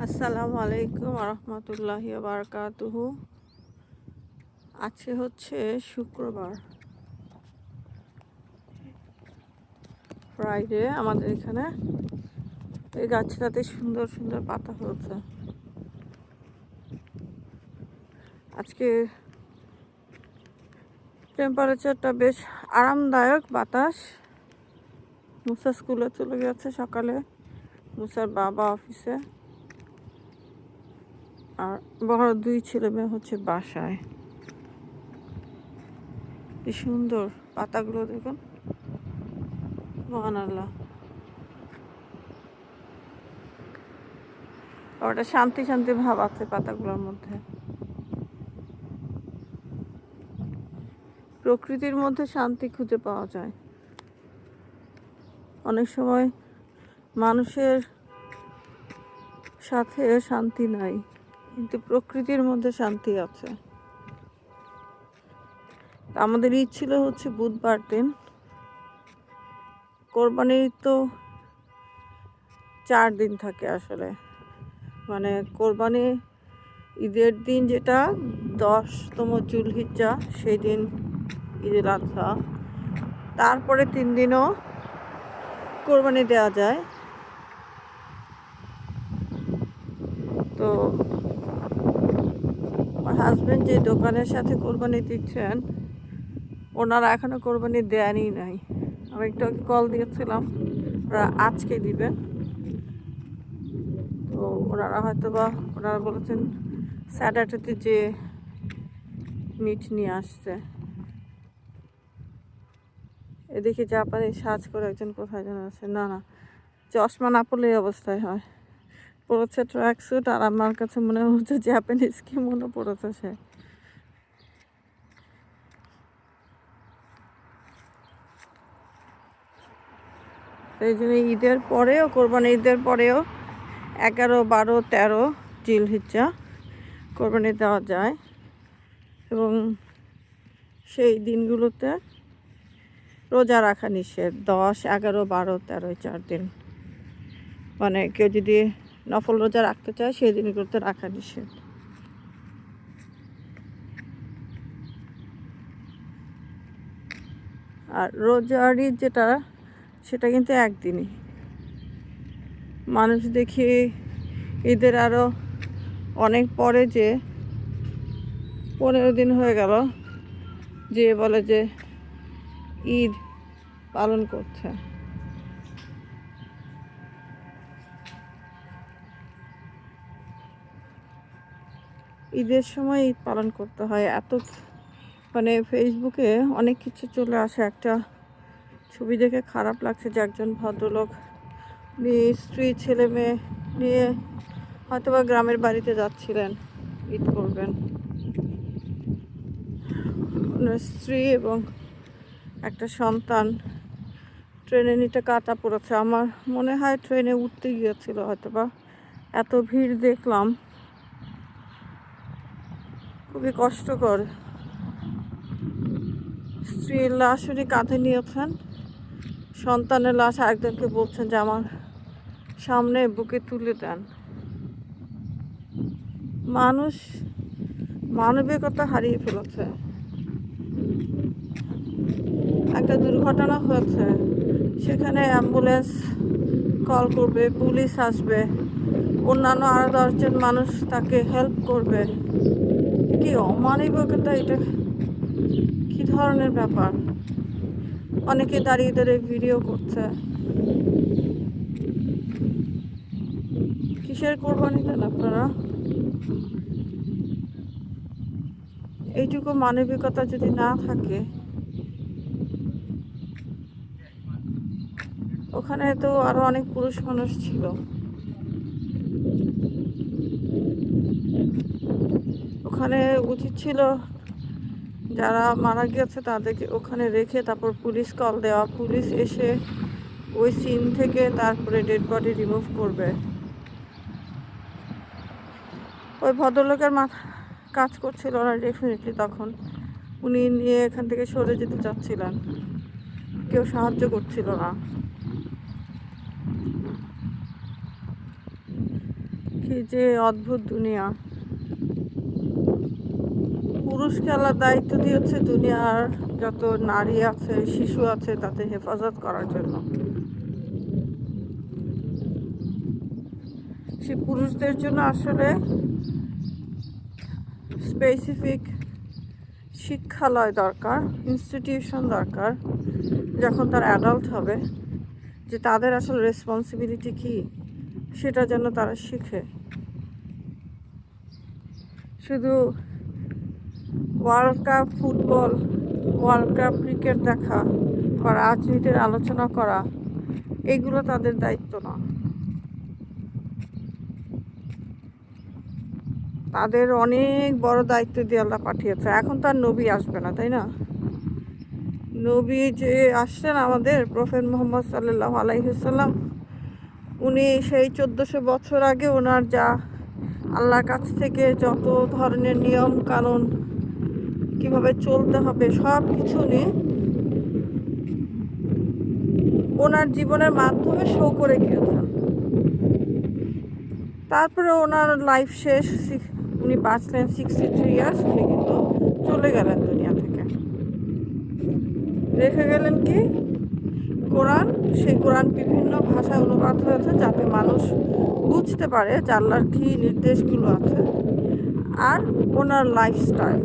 আসসালামু আলাইকুম রহমতুল্লাহি বারাকাতুহু। আজকে হচ্ছে শুক্রবার, ফ্রাইডে। আমাদের এখানে এই গাছটাতে সুন্দর সুন্দর পাতা হয়েছে। আজকে টেম্পারেচারটা বেশ আরামদায়ক, বাতাস। মুসা স্কুলে চলে গেছে সকালে, মুসার বাবা অফিসে, আর বড় দুই ছেলে মেয়ে হচ্ছে বাসায়। কি সুন্দর পাতাগুলো দেখুন, সুবহানাল্লাহ। ওটা শান্তি শান্তি ভাব আছে পাতাগুলোর মধ্যে। প্রকৃতির মধ্যে শান্তি খুঁজে পাওয়া যায়। অনেক সময় মানুষের সাথে শান্তি নাই, কিন্তু প্রকৃতির মধ্যে শান্তি আছে। আমাদের ঈদ ছিল হচ্ছে বুধবার দিন। কোরবানির তো 4 দিন থাকে আসলে, মানে কোরবানি ঈদের দিন যেটা 10তম জুলহিজ্জা, সেই দিন ঈদুল আজহা। তারপরে 3 দিনও কোরবানি দেওয়া যায়। তো আমার হাজব্যান্ড যে দোকানের সাথে কোরবানি দিচ্ছেন, ওনারা এখনো কোরবানি দেয়নি নাই। আমি একটু কল দিয়েছিলাম, ওরা আজকে দিবেন। তো ওনারা বলেছেন স্যাটারডেতে যে মিট নিয়ে আসছে। এদিকে জাপানি সাজ করে একজন কোথায় যেন আছে, না চশমা না পড়লে এই অবস্থায় হয়। পড়েছে ট্র্যাক স্যুট, আর আমার কাছে মনে হচ্ছে জাপানিজ কি মনে পড়েছে সে। এই জন্য ঈদের পরেও, কোরবানি ঈদের পরেও 11, 12, 13 জিলহিজ্জা কোরবানি দেওয়া যায়। এবং সেই দিনগুলোতে রোজা রাখা নিষেধ। 10, 11, 12, 13 4 দিন, মানে কেউ যদি নফল রোজা রাখতে চায় সেই দিনগুলোতে রাখা নিষেধ। আর রোজার ঈদ যেটা, সেটা কিন্তু একদিনই। মানুষ দেখি ঈদের আরও অনেক পরে, যে 15 দিন হয়ে গেল, যে বলে যে ঈদ পালন করছে। ঈদের সময় ঈদ পালন করতে হয়, এত মানে ফেসবুকে অনেক কিছু চলে আসে। একটা ছবি দেখে খারাপ লাগছে যে একজন ভদ্রলোক স্ত্রী ছেলে মেয়ে নিয়ে হয়তোবা গ্রামের বাড়িতে যাচ্ছিলেন, ঈদ করবেন। ওনার স্ত্রী এবং একটা সন্তান ট্রেনে নিতে কাটা পড়েছে। আমার মনে হয় ট্রেনে উঠতে গিয়েছিল হয়তোবা, এত ভিড় দেখলাম, খুবই কষ্টকর। স্ত্রীর লাশ উনি কাঁধে নিয়েছেন, সন্তানের লাশ আরেকজনকে বলছেন যে আমার সামনে বুকে তুলে দেন। মানুষ মানবিকতা হারিয়ে ফেলেছে। একটা দুর্ঘটনা হয়েছে, সেখানে অ্যাম্বুলেন্স কল করবে, পুলিশ আসবে, অন্যান্য আরও 10 জন মানুষ তাকে হেল্প করবে। কি অমানবিকতা এটা! কি ধরনের ব্যাপার! অনেকে দাঁড়িয়ে দাঁড়িয়ে ভিডিও করছে। কিসের কোরবানি দেন আপনারা? এইটুকু মানবিকতা যদি না থাকে, ওখানে তো আরো অনেক পুরুষ মানুষ ছিল। ওখানে উচিত ছিল যারা মারা গেছে তাদেরকে ওখানে রেখে তারপর পুলিশ কল দেওয়া, পুলিশ এসে ওই সিন থেকে তারপরে ডেড বডি রিমুভ করবে। ওই ভদ্রলোকের মাথা কাজ করছিল না ডেফিনেটলি তখন। উনি নিয়ে এখান থেকে সরে যেতে চাচ্ছিলেন, কেউ সাহায্য করছিল না। কি যে অদ্ভুত দুনিয়া। পুরুষকে আল্লাহ দায়িত্ব দিয়েছে দুনিয়ার যত নারী আছে, শিশু আছে, তাতে হেফাজত করার জন্য। সে পুরুষদের জন্য আসলে স্পেসিফিক শিক্ষালয় দরকার, ইনস্টিটিউশন দরকার, যখন তারা অ্যাডাল্ট হবে, যে তাদের আসলে রেসপন্সিবিলিটি কী সেটা যেন তারা শিখে। শুধু world cup football, world cup cricket দেখা বা রাজনীতির আলোচনা করা, এগুলো তাদের দায়িত্ব না। তাদের অনেক বড় দায়িত্ব দিয়ে আল্লাহ পাঠিয়েছে। এখন তার নবী আসবে না, তাই না? নবী যে আসছেন আমাদের প্রফেট মুহাম্মদ সাল্লাল্লাহু আলাইহি ওয়াসাল্লাম, উনি সেই 1400 বছর আগে ওনার যা আল্লাহর কাছ থেকে যত ধরনের নিয়ম কানুন, কিভাবে চলতে হবে, সব কিছু উনি ওনার জীবনের মাধ্যমে শো করে গিয়েছেন। তারপরে ওনার লাইফ শেষ, উনি বাঁচলেন 63 ইয়ার্স, উনি কিন্তু চলে গেলেন দুনিয়া থেকে। রেখে গেলেন কি? কোরআন। সেই কোরআন বিভিন্ন ভাষায় অনুবাদ হয়েছে যাতে মানুষ বুঝতে পারে যে আল্লাহর কী নির্দেশগুলো আছে। আর ওনার লাইফস্টাইল,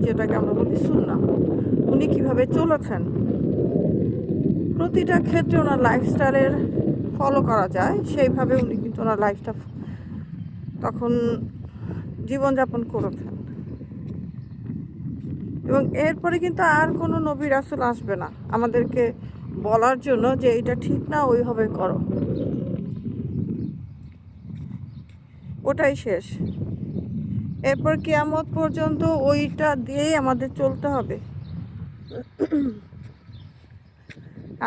যেটাকে আমরা বলি সুন্নাহ, উনি কীভাবে চলেছেন, প্রতিটা ক্ষেত্রে ওনার লাইফস্টাইলের ফলো করা যায়, সেইভাবে উনি কিন্তু ওনার লাইফটা তখন জীবনযাপন করেছেন। এবং এরপরে কিন্তু আর কোনো নবী রাসূল আসবে না আমাদেরকে বলার জন্য যে এটা ঠিক না, ওইভাবে করো। ওটাই শেষ। এরপর কিয়ামত পর্যন্ত ওইটা দিয়েই আমাদের চলতে হবে।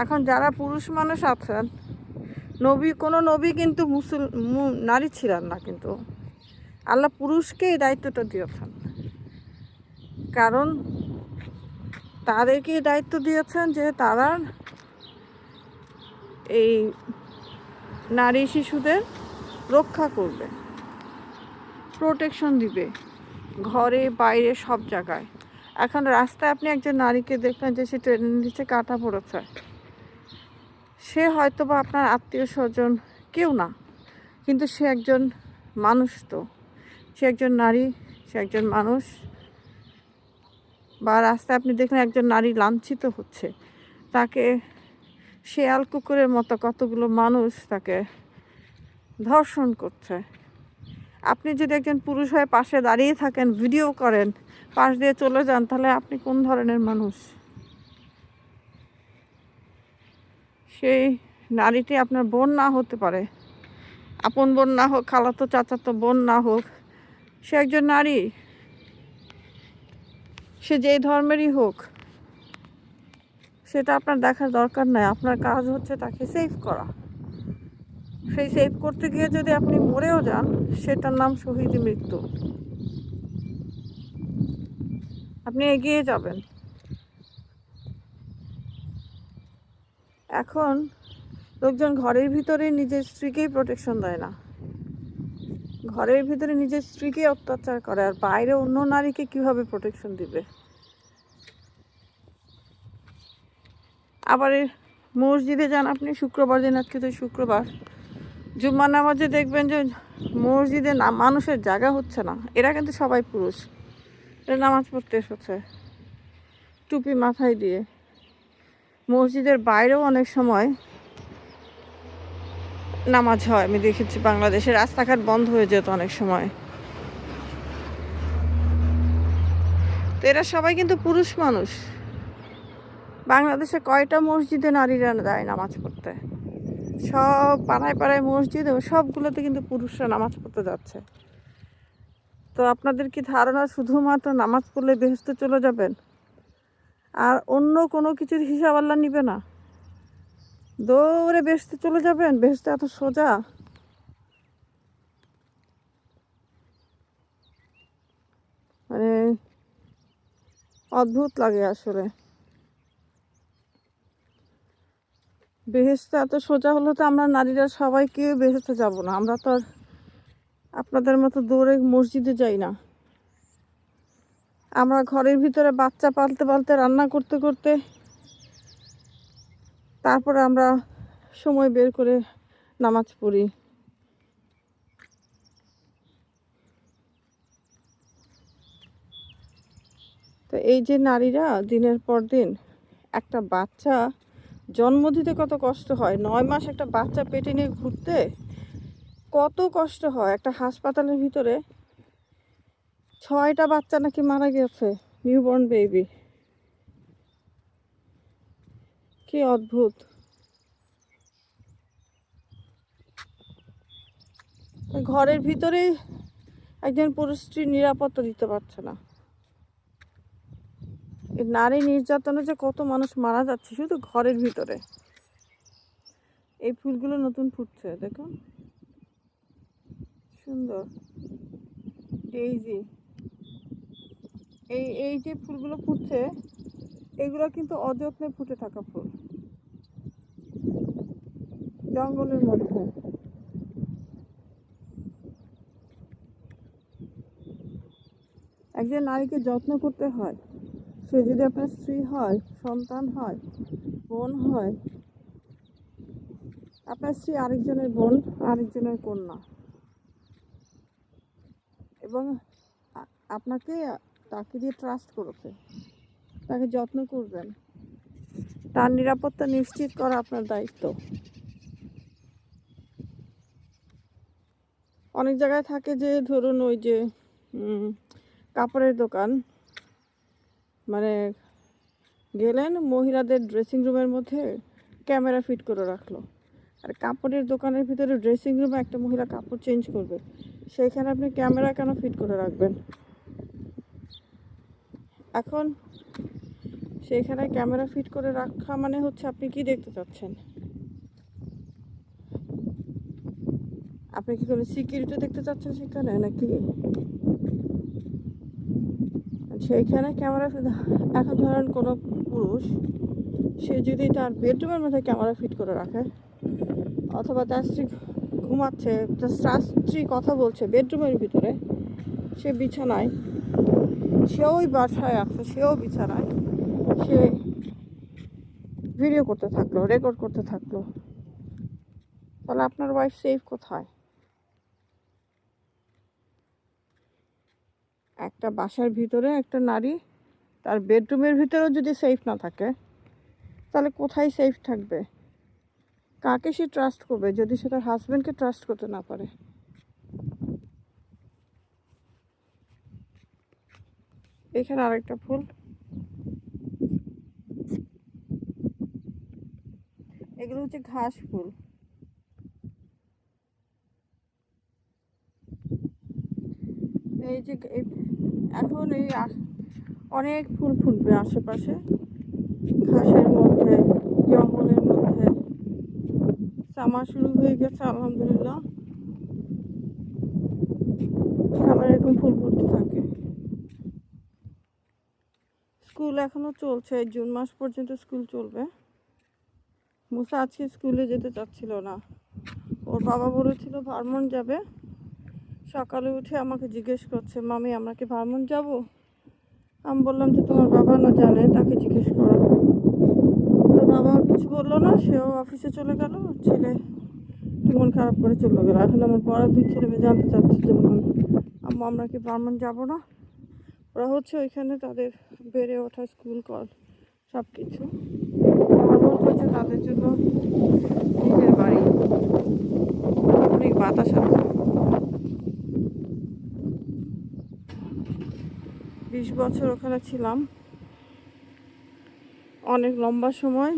এখন যারা পুরুষ মানুষ আছেন, কোনো নবী কিন্তু নারী ছিলেন না, কিন্তু আল্লাহ পুরুষকে এই দায়িত্বটা দিয়েছেন। কারণ তাদেরকে দায়িত্ব দিয়েছেন যে তারা এই নারী শিশুদের রক্ষা করবে, প্রোটেকশন দিবে, ঘরে বাইরে সব জায়গায়। এখন রাস্তায় আপনি একজন নারীকে দেখলেন যে সে ট্রেনের নিচে কাটা পড়েছে, সে হয়তো বা আপনার আত্মীয় স্বজন কেউ না, কিন্তু সে একজন মানুষ। তো সে একজন নারী, সে একজন মানুষ। বা রাস্তায় আপনি দেখলেন একজন নারী লাঞ্ছিত হচ্ছে, তাকে শেয়াল কুকুরের মতো কতগুলো মানুষ তাকে ধর্ষণ করছে। আপনি যদি একজন পুরুষ হয়ে পাশে দাঁড়িয়ে থাকেন, ভিডিও করেন, পাশ দিয়ে চলে যান, তাহলে আপনি কোন ধরনের মানুষ? সেই নারীটি আপনার বোন না হতে পারে, আপন বোন না হোক, খালাতো চাচাতো বোন না হোক, সে একজন নারী, সে যেই ধর্মেরই হোক, সেটা আপনার দেখার দরকার নাই। আপনার কাজ হচ্ছে তাকে সেভ করা। সেই সেভ করতে গিয়ে যদি আপনি মরেও যান, সেটার নাম শহীদ মৃত্যু। আপনি এগিয়ে যাবেন। এখন লোকজন ঘরের ভিতরে নিজের স্ত্রীকেই প্রোটেকশন দেয় না, ঘরের ভিতরে নিজের স্ত্রীকে অত্যাচার করে, আর বাইরে অন্য নারীকে কিভাবে প্রোটেকশন দিবে? আবার মসজিদে যান আপনি, শুক্রবার দিন, আজকে তো শুক্রবার, জুম্মার নামাজে দেখবেন যে মসজিদে মানুষের জায়গা হচ্ছে না। এরা কিন্তু সবাই পুরুষ, এরা নামাজ পড়তে এসেছে টুপি মাথায় দিয়ে। মসজিদের বাইরেও অনেক সময় নামাজ হয়, আমি দেখেছি বাংলাদেশে রাস্তাঘাট বন্ধ হয়ে যেত অনেক সময়। তো এরা সবাই কিন্তু পুরুষ মানুষ। বাংলাদেশে কয়টা মসজিদে নারীরা যায় নামাজ পড়তে? সব পাড়ায় পাড়ায় মসজিদ, এবং সবগুলোতে কিন্তু পুরুষরা নামাজ পড়তে যাচ্ছে। তো আপনাদের কি ধারণা শুধুমাত্র নামাজ পড়লে বেহেশতে চলে যাবেন, আর অন্য কোনো কিছুর হিসাব আল্লাহ নিবে না? দৌড়ে বেহেশতে চলে যাবেন? বেহেশতে এত সোজা? মানে অদ্ভুত লাগে আসলে। বেহেশতে এত সোজা হলো তো আমরা নারীরা সবাই কেউ বেহেশতে যাব না। আমরা তো আর আপনাদের মতো দৌড়ে মসজিদে যাই না। আমরা ঘরের ভিতরে বাচ্চা পালতে পালতে, রান্না করতে করতে, তারপরে আমরা সময় বের করে নামাজ পড়ি। তো এই যে নারীরা দিনের পর দিন একটা বাচ্চা জন্ম দিতে কত কষ্ট হয়, 9 মাস একটা বাচ্চা পেটে নিয়ে ঘুরতে কত কষ্ট হয়। একটা হাসপাতালের ভিতরে 6টা বাচ্চা নাকি মারা গেছে, নিউবর্ন বেবি। কি অদ্ভুত। ঘরের ভিতরেই একজন পুরুষ স্ত্রী নিরাপত্তা দিতে পারছে না। এই নারী নির্যাতনে যে কত মানুষ মারা যাচ্ছে শুধু ঘরের ভিতরে। এই ফুলগুলো নতুন ফুটছে, দেখুন সুন্দর ডেইজি। এই যে ফুলগুলো ফুটছে, এগুলো কিন্তু অযত্নে ফুটে থাকা ফুল, জঙ্গলের মধ্যে। একজন নারীকে যত্ন করতে হয়, সে যদি আপনার স্ত্রী হয়, সন্তান হয়, বোন হয়। আপনার স্ত্রী আরেকজনের বোন, আরেকজনের কন্যা, এবং আপনাকে তাকে দিয়ে ট্রাস্ট করেছে, তাকে যত্ন করবেন, তার নিরাপত্তা নিশ্চিত করা আপনার দায়িত্ব। অনেক জায়গায় থাকে যে ধরুন ওই যে কাপড়ের দোকান, মানে গেলেন মহিলাদের ড্রেসিং রুমের মধ্যে ক্যামেরা ফিট করে রাখলো, আর কাপড়ের দোকানের ভিতরে ড্রেসিং রুমে একটা মহিলা কাপড় চেঞ্জ করবে, সেইখানে আপনি ক্যামেরা কেন ফিট করে রাখবেন? এখন সেইখানে ক্যামেরা ফিট করে রাখা মানে হচ্ছে আপনি কি দেখতে চাচ্ছেন? আপনি কি কোনো সিকিউরিটি দেখতে চাচ্ছেন সেখানে নাকি? সেইখানে ক্যামেরা, এখন ধরেন কোনো পুরুষ সে যদি তার বেডরুমের মধ্যে ক্যামেরা ফিট করে রাখে, অথবা তার স্ত্রী ঘুমাচ্ছে, তার স্ত্রী কথা বলছে বেডরুমের ভিতরে, সে বিছানায়, সেও বাসায় আছে, সেও বিছানায়, সে ভিডিও করতে থাকলো, রেকর্ড করতে থাকলো, তাহলে আপনার ওয়াইফ সেফ কোথায়? একটা বাসার ভিতরে একটা নারী তার বেডরুমের ভিতরেও যদি সেফ না থাকে, তাহলে কোথায় সেফ থাকবে? কাকে সে ট্রাস্ট করবে যদি সে তার হাজব্যান্ডকে ট্রাস্ট করতে না পারে? এখানে আরেকটা ফুল, এগুলো হচ্ছে ঘাস ফুল। এই যে এখন এই অনেক ফুল ফুটবে আশেপাশে, ঘাসের মধ্যে, জঙ্গলের মধ্যে। সামার শুরু হয়ে গেছে আলহামদুলিল্লাহ, সামার এরকম ফুল ফুটতে থাকে। স্কুল এখনো চলছে, জুন মাস পর্যন্ত স্কুল চলবে। মুসা আজকে স্কুলে যেতে চাচ্ছিল না, ওর বাবা বলেছিল ভার্মন যাবে। সকালে উঠে আমাকে জিজ্ঞেস করছে, মামি আমরা কি ভার্মন যাব? আমি বললাম যে তোমার বাবা না জানে, তাকে জিজ্ঞেস করো। তোর বাবা কিছু বললো না, সেও অফিসে চলে গেল, ছেলে মন খারাপ করে চলে গেল। এখন আমার বড় 2 ছেলে মেয়ে জানতে চাচ্ছে যে আম্মু আমরা কি ভার্মন যাব না? ওরা হচ্ছে ওইখানে তাদের বেড়ে ওঠা স্কুল, কল সব কিছু ভার্মন করছে তাদের জন্য নিজের বাড়ি, অনেক বাতাস আছে। 20 বছর ওখানে ছিলাম, অনেক লম্বা সময়।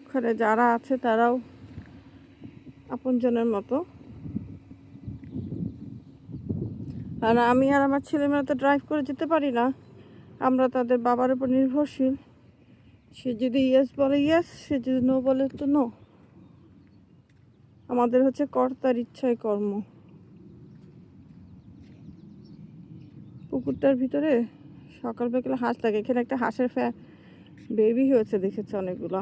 ওখানে যারা আছে তারাও আপনজনের মতো। আর আমি আর আমার ছেলেমেয়েরা তো ড্রাইভ করে যেতে পারি না, আমরা তাদের বাবার উপর নির্ভরশীল। সে যদি ইয়েস বলে ইয়েস, সে যদি নো বলে তো নো। আমাদের হচ্ছে কর্তার ইচ্ছায় কর্ম। পুকুরটার ভিতরে সকাল বিকেলে হাঁস থাকে, এখানে একটা হাঁসের বেবি হয়েছে, দেখেছে অনেকগুলো।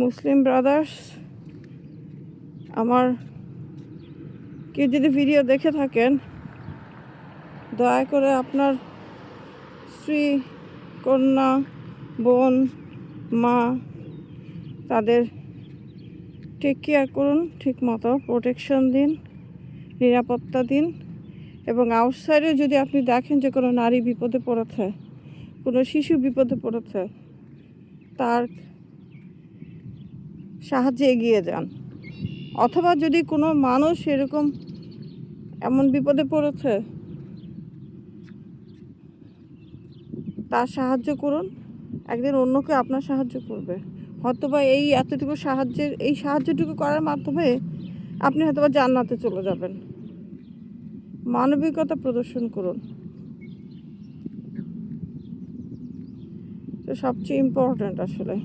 মুসলিম ব্রাদার্স আমার কেউ যদি ভিডিও দেখে থাকেন, দয়া করে আপনার স্ত্রী, কন্যা, বোন, মা তাদের টেক কেয়ার করুন, ঠিক মতো প্রোটেকশন দিন, নিরাপত্তা দিন। এবং আউটসাইডে যদি আপনি দেখেন যে কোনো নারী বিপদে পড়েছে, কোনো শিশু বিপদে পড়েছে, তার সাহায্যে এগিয়ে যান। অথবা যদি কোনো মানুষ এরকম এমন বিপদে পড়েছে, তার সাহায্য করুন। একদিন অন্যকে আপনার সাহায্য করবে। হয়তোবা এই সাহায্যটুকু করার মাধ্যমে আপনি হয়তোবা জান্নাতে চলে যাবেন। মানবিকতা প্রদর্শন করুন, তো সবচেয়ে ইম্পর্ট্যান্ট আসলে।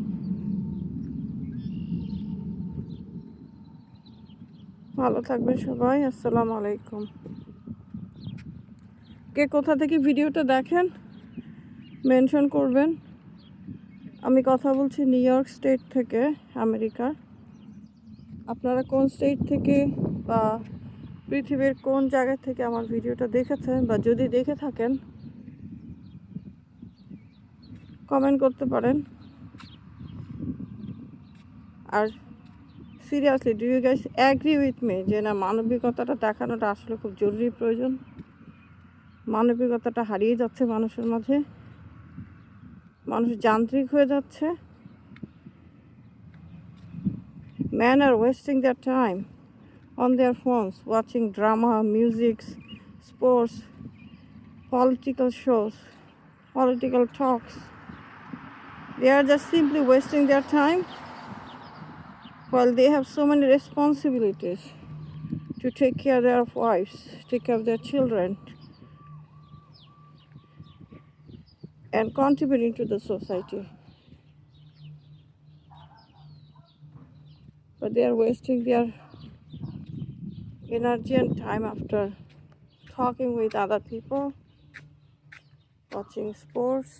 ভালো থাকবেন সবাই। আসসালামু আলাইকুম। কে কোথা থেকে ভিডিওটা দেখেন মেনশন করবেন। আমি কথা বলছি নিউ ইয়র্ক স্টেট থেকে, আমেরিকার। আপনারা কোন স্টেট থেকে বা পৃথিবীর কোন জায়গা থেকে আমার ভিডিওটা দেখেছেন, বা যদি দেখে থাকেন কমেন্ট করতে পারেন। আর seriously, do you guys agree with me যে না, মানবিকতাটা দেখানোটা আসলে খুব জরুরি প্রয়োজন? মানবিকতাটা হারিয়ে যাচ্ছে মানুষের মাঝে, মানুষ যান্ত্রিক হয়ে যাচ্ছে। Men are wasting their time on their phones, watching drama, music, sports, political shows, political talks. They are just simply wasting their time while they have so many responsibilities to take care of their wives, take care of their children, and contributing to the society. But they are wasting their energy and time after talking with other people, watching sports.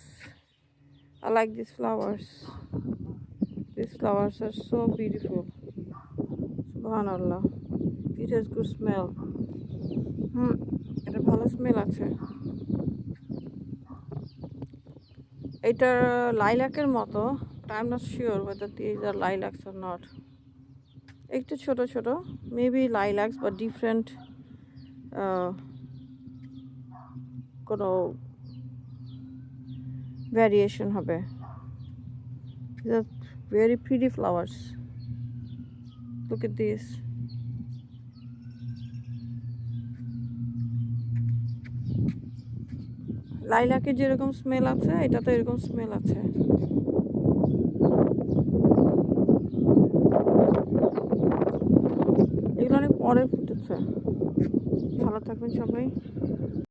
I like these flowers. These flowers are so beautiful. Subhanallah. It has good smell. এটা ভালো smell আছে। এটা লাইলাকের মতো, I am not sure whether these are lilacs or not. একটু ছোট ছোট, maybe লাইলাক্স বা different কোনো ভ্যারিয়েশন হবে। These are very pretty flowers. Look at this. লাইলাকে যেরকম স্মেল আছে, এটাতে এরকম স্মেল আছে। এগুলো অনেক পরে ফুটেছে। ভালো থাকবেন সবাই।